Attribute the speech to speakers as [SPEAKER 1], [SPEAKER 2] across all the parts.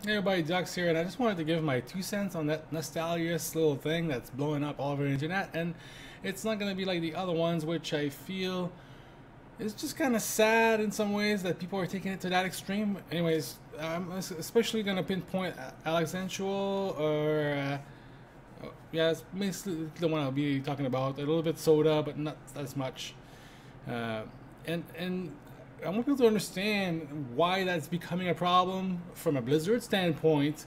[SPEAKER 1] Hey everybody, Ducks here, and I just wanted to give my 2 cents on that Nostalrius little thing that's blowing up all over the internet. And it's not going to be like the other ones, which I feel is just kind of sad in some ways that people are taking it to that extreme. Anyways, I'm especially going to pinpoint Alexantual or yeah, it's basically the one I'll be talking about. A little bit soda, but not as much. Uh, and I want people to understand why that's becoming a problem from a Blizzard standpoint,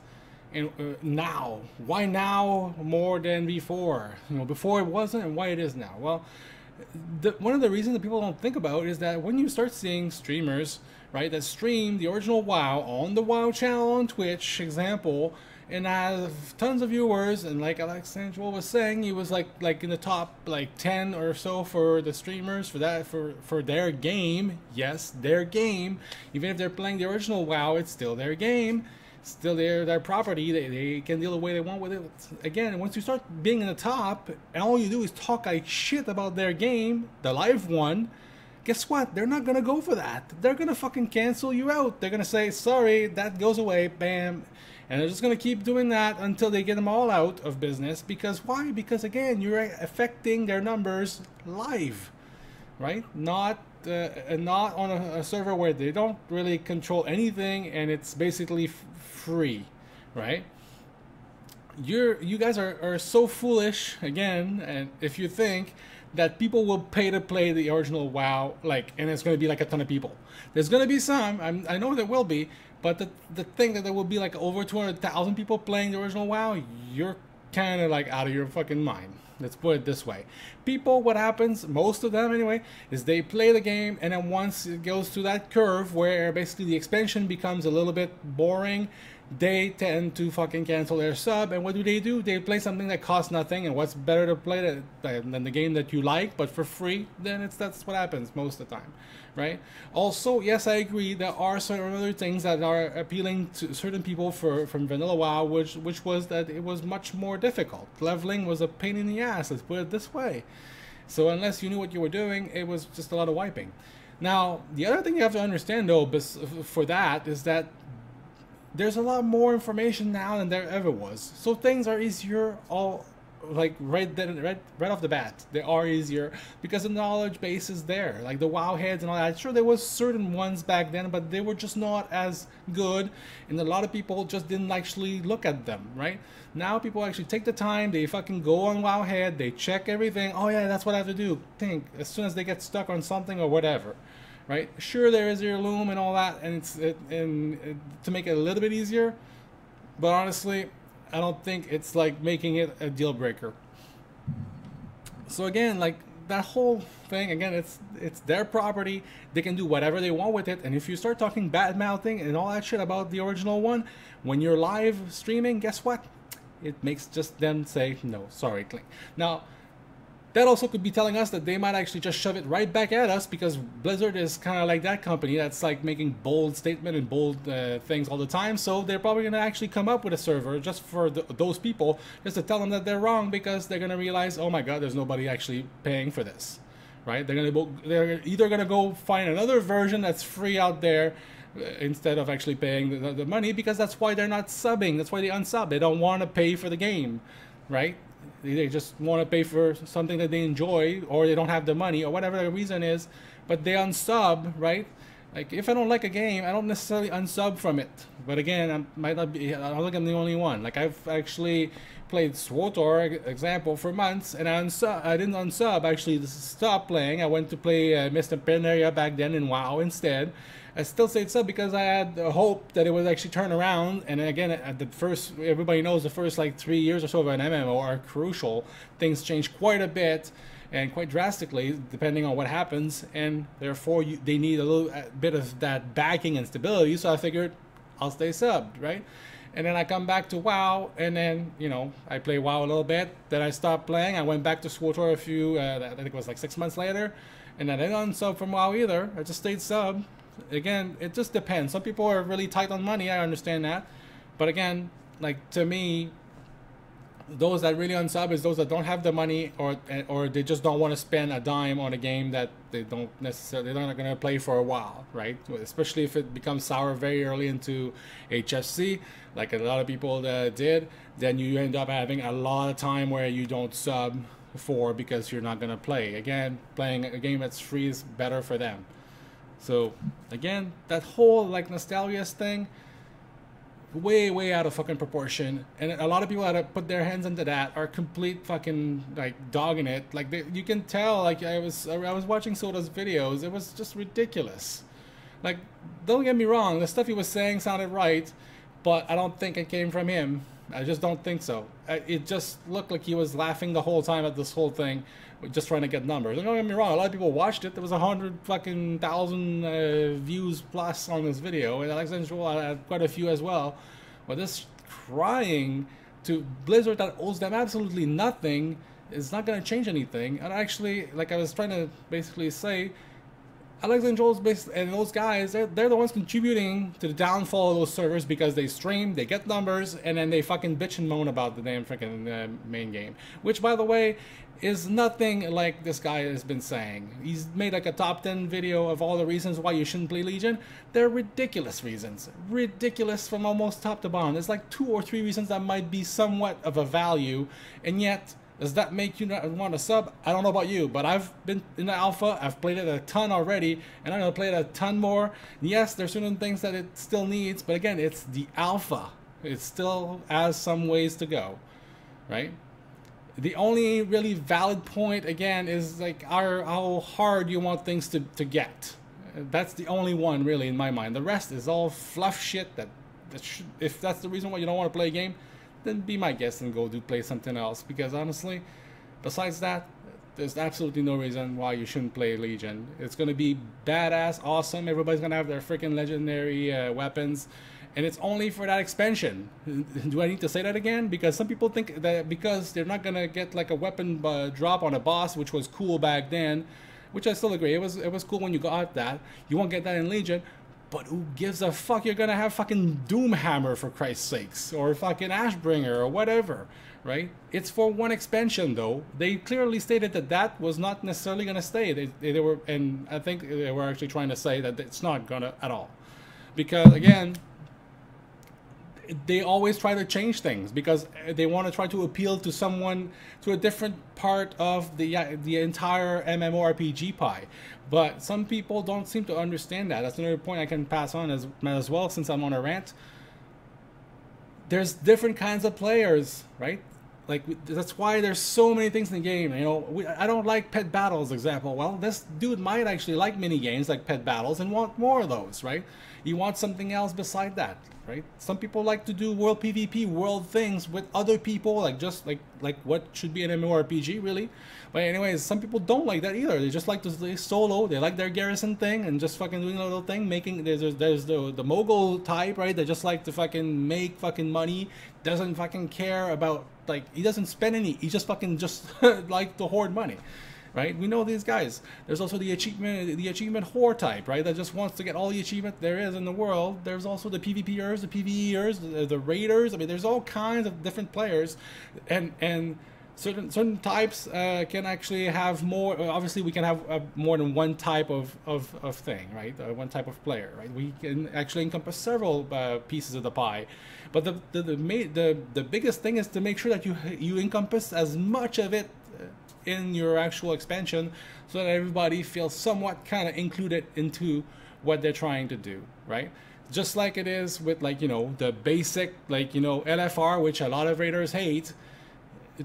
[SPEAKER 1] and now. Why now more than before? You know, before it wasn't, and why it is now. Well, one of the reasons that people don't think about is that when you start seeing streamers, right, that stream the original WoW on the WoW channel on Twitch, example, and have tons of viewers, and like Alexandra was saying, he was like in the top like 10 or so for the streamers for that for their game. Yes, their game. Even if they're playing the original WoW, it's still their game, still their property. They can deal the way they want with it. Again, once you start being in the top, and all you do is talk like shit about their game, the live one, guess what? They're not gonna go for that. They're gonna fucking cancel you out. They're gonna say, sorry, that goes away, bam. And they're just gonna keep doing that until they get them all out of business. Because why? Because again, you're affecting their numbers live, right? Not on a server where they don't really control anything and it's basically free, right? You guys are so foolish again, and if you think that people will pay to play the original WoW, like, and it's going to be like a ton of people. There's going to be some, I know there will be, but the thing that there will be like over 200,000 people playing the original WoW, you're kind of like out of your fucking mind. Let's put it this way. People, what happens, most of them anyway, is they play the game, and then once it goes to that curve where basically the expansion becomes a little bit boring, they tend to fucking cancel their sub. And what do? They play something that costs nothing, and what's better to play than the game that you like but for free? Then that's what happens most of the time, right? Also, yes, I agree, there are certain other things that are appealing to certain people from vanilla WoW, which was that it was much more difficult. Leveling was a pain in the ass, let's put it this way. So unless you knew what you were doing, it was just a lot of wiping. Now, the other thing you have to understand though for that is that there's a lot more information now than there ever was. So things are easier all like right off the bat. They are easier because the knowledge base is there. Like the WoW heads and all that. Sure, there was certain ones back then, but they were just not as good, and a lot of people just didn't actually look at them, right? Now people actually take the time, they fucking go on WoW head, they check everything. Oh yeah, that's what I have to do. Think as soon as they get stuck on something or whatever. Right? Sure, there is Heirloom and all that, and to make it a little bit easier, but honestly, I don't think it's like making it a deal breaker. So again, like that whole thing, again, it's their property. They can do whatever they want with it, and if you start talking bad mouthing and all that shit about the original one when you're live streaming, guess what? It makes just them say no, sorry, Clink. Now, that also could be telling us that they might actually just shove it right back at us, because Blizzard is kind of like that company that's like making bold statement and bold things all the time. So they're probably going to actually come up with a server just for those people, just to tell them that they're wrong, because they're going to realize, oh my god, there's nobody actually paying for this, right? They're either going to go find another version that's free out there instead of actually paying the money, because that's why they're not subbing. That's why they unsub. They don't want to pay for the game, right? They just want to pay for something that they enjoy, or they don't have the money, or whatever the reason is, but they unsub, right? Like, if I don't like a game, I don't necessarily unsub from it. But again, I don't think I'm the only one. Like, I've actually played SWTOR, example, for months, and I didn't unsub, actually stopped playing. I went to play Mr. Pandaria back then in WoW instead. I still stayed sub because I had hope that it would actually turn around. And again, at the first, everybody knows the first like 3 years or so of an MMO are crucial. Things change quite a bit and quite drastically depending on what happens, and therefore they need a little bit of that backing and stability. So I figured I'll stay subbed, right? And then I come back to WoW, and then, you know, I play WoW a little bit. Then I stopped playing. I went back to SWTOR I think it was like 6 months later, and then I didn't unsub from WoW either. I just stayed sub. Again, it just depends. Some people are really tight on money, I understand that. But again, like, to me, those that really unsub is those that don't have the money, or they just don't want to spend a dime on a game that they're not going to play for a while, right? Especially if it becomes sour very early into HFC, like a lot of people did, then you end up having a lot of time where you don't sub for because you're not going to play. Again, playing a game that's free is better for them. So again, that whole like Nostalrius thing, way out of fucking proportion, and a lot of people that put their hands into that are complete fucking like dogging it. Like you can tell, like I was watching Soda's videos, it was just ridiculous. Like, don't get me wrong, the stuff he was saying sounded right, but I don't think it came from him. I just don't think so. It just looked like he was laughing the whole time at this whole thing, just trying to get numbers. And don't get me wrong, a lot of people watched it. There was 100,000 views plus on this video, and Alexandra had quite a few as well. But this crying to Blizzard that owes them absolutely nothing is not going to change anything. And actually, like I was trying to basically say, Alex and Joel's and those guys, they're the ones contributing to the downfall of those servers because they stream, they get numbers, and then they fucking bitch and moan about the damn freaking main game. Which, by the way, is nothing like this guy has been saying. He's made like a top 10 video of all the reasons why you shouldn't play Legion. They're ridiculous reasons. Ridiculous from almost top to bottom. There's like 2 or 3 reasons that might be somewhat of a value, and yet does that make you not want to sub? I don't know about you, but I've been in the alpha, I've played it a ton already, and I'm going to play it a ton more. Yes, there's certain things that it still needs, but again, it's the alpha. It still has some ways to go, right? The only really valid point, again, is like how hard you want things to get. That's the only one, really, in my mind. The rest is all fluff shit if that's the reason why you don't want to play a game, then be my guest and go play something else. Because honestly, besides that, there's absolutely no reason why you shouldn't play Legion. It's going to be badass, awesome. Everybody's going to have their freaking legendary weapons. And it's only for that expansion. Do I need to say that again? Because some people think that because they're not going to get like a weapon drop on a boss, which was cool back then, which I still agree. It was cool when you got that. You won't get that in Legion. But who gives a fuck? You're gonna have fucking Doomhammer, for Christ's sakes, or fucking Ashbringer, or whatever, right? It's for one expansion, though. They clearly stated that was not necessarily gonna stay. They were, and I think they were actually trying to say that it's not gonna at all, because again, they always try to change things because they want to try to appeal to someone, to a different part of the entire MMORPG pie. But some people don't seem to understand that. That's another point I can pass on as well, since I'm on a rant. There's different kinds of players, right? Like, that's why there's so many things in the game. You know, I don't like pet battles, example. Well, this dude might actually like mini games like pet battles and want more of those, right? You want something else beside that, right? Some people like to do world PvP, world things with other people, like just like what should be an MMORPG, really. But anyways, some people don't like that either. They just like to play solo. They like their garrison thing and just fucking doing a little thing, making. There's the mogul type, right? They just like to fucking make fucking money. Doesn't fucking care about, like, he doesn't spend any. He just fucking just like to hoard money. Right? We know these guys. There's also the achievement whore type, right? That just wants to get all the achievement there is in the world. There's also the PvPers, the PvEers, the raiders. I mean, there's all kinds of different players, and certain types can actually have more. Obviously, we can have more than one type of thing, right? One type of player, right? We can actually encompass several pieces of the pie. But the biggest thing is to make sure that you encompass as much of it in your actual expansion, so that everybody feels somewhat kind of included into what they're trying to do, right? Just like it is with, like, you know, the basic, like, you know, LFR, which a lot of raiders hate,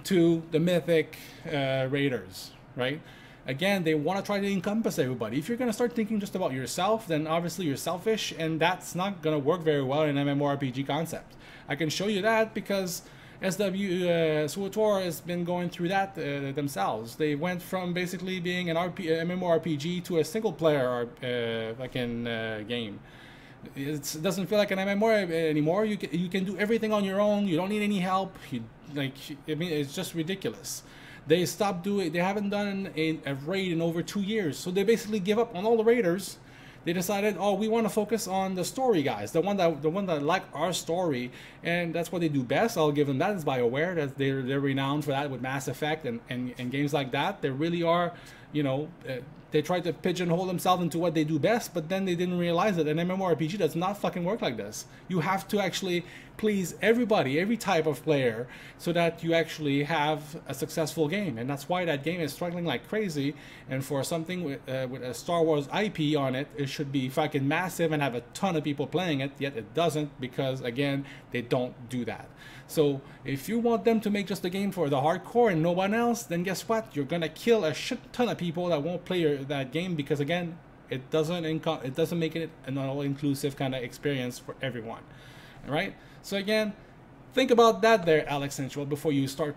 [SPEAKER 1] to the mythic raiders, right? Again, they want to try to encompass everybody. If you're going to start thinking just about yourself, then obviously you're selfish, and that's not going to work very well in an MMORPG concept. I can show you that because SWTOR has been going through that themselves. They went from basically being an MMORPG to a single-player game. It doesn't feel like an MMO anymore. You can do everything on your own. You don't need any help. I mean, it's just ridiculous. They stopped doing. They haven't done a raid in over 2 years, so they basically give up on all the raiders. they decided, oh, we want to focus on the story guys, the one that like our story, and that's what they do best. I'll give them that. Is BioWare. That they're renowned for that with Mass Effect and games like that. They really are, you know. They tried to pigeonhole themselves into what they do best, but then they didn't realize it. An MMORPG does not fucking work like this. You have to actually please everybody, every type of player, so that you actually have a successful game. And that's why that game is struggling like crazy. And for something with a Star Wars IP on it, it should be fucking massive and have a ton of people playing it, yet it doesn't, because again, they don't do that. So if you want them to make just a game for the hardcore and no one else, then guess what? You're gonna kill a shit ton of people that won't play that game, because again, it doesn't make it an all-inclusive kind of experience for everyone. All right? So again, think about that there, Alex Central, before you start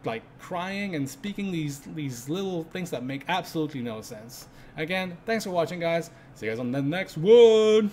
[SPEAKER 1] like crying and speaking these little things that make absolutely no sense. Again, thanks for watching, guys. See you guys on the next one.